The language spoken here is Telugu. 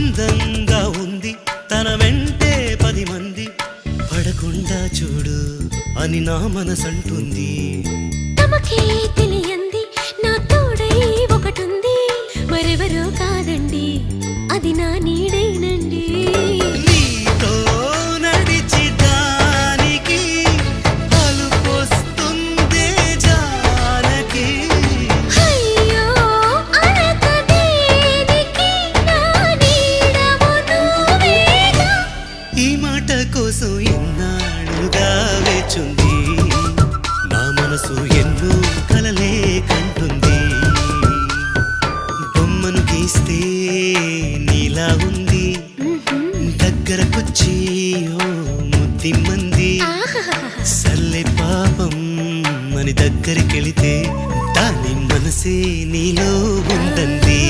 అందంగా ఉంది తన వెంటే 10 మంది పడకుండా చూడు అని నా మనసంటుంది. తమకే తెలియంది నా తోడై ఒకటుంది, మరెవరో కాదండి అది నా నీడైనండి. నీతో నడిచి దానికి అలుపొస్తుందే జానకి. అయ్యో అనక దేనికి నా నీడవు నువ్వేగా. ఈ మాట కోసం ఎన్నాళ్ళుగా వేచుంది నా మనసు ఎన్నో కలలే కంటుంది. బొమ్మను గీస్తే నీలా ఉంది దగ్గరకొచ్చి ఓ ముద్దిమ్మంది. సల్లే పాపం అని దగ్గరికెళితే దాని మనసే నీలో ఉందంది.